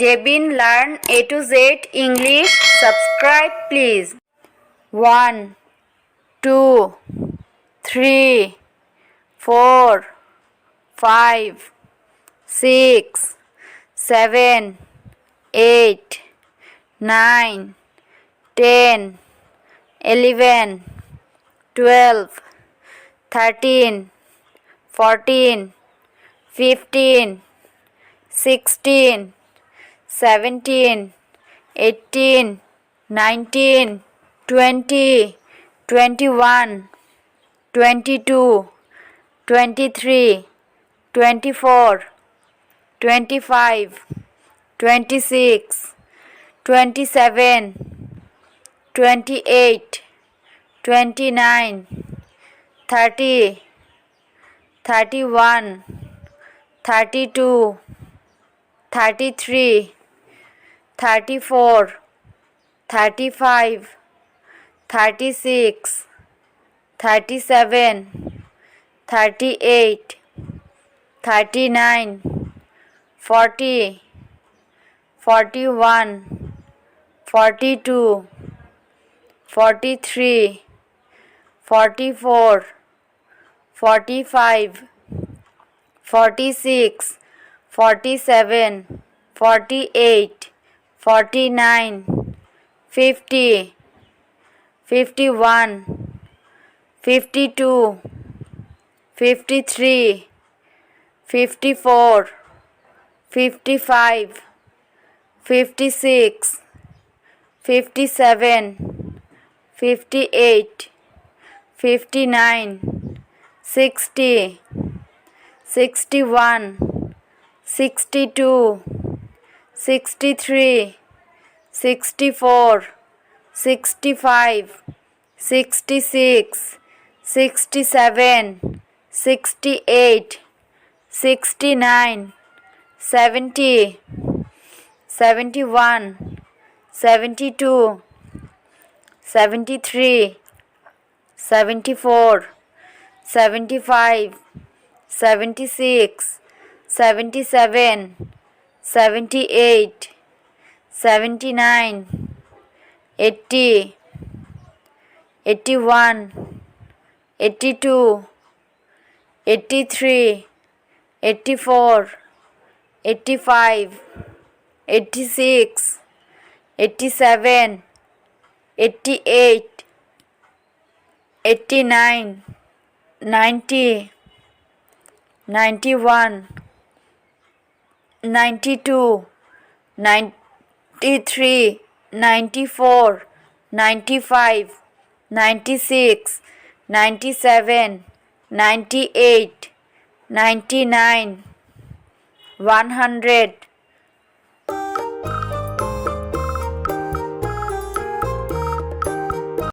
Jebin Learn A to Z English. Subscribe please. 1, 2, 3, 4, 5, 6, 7, 8, 9, 10, 11, 12, 13, 14, 15, 16, 17, 18, 19, 20, 21, 22, 23, 24, 25, 26, 27, 28, 29, 30, 31, 32, 33, 34, 35, 36, 37, 38, 39, 40, 41, 42, 43, 44, 45, 46, 47, 48, 49, 50, 51, 52, 53, 54, 55, 56, 57, 58, 59, 60, 61, 62, 63, 64, 65, 66, 67, 68, 69, 70, 71, 72, 73, 74, 75, 76, 77, 78, 79, 80, 81, 82, 83, 84, 85, 86, 87, 88, 89, 90, 91, 92, 93, 94, 95, 96, 97, 98, 99, 100,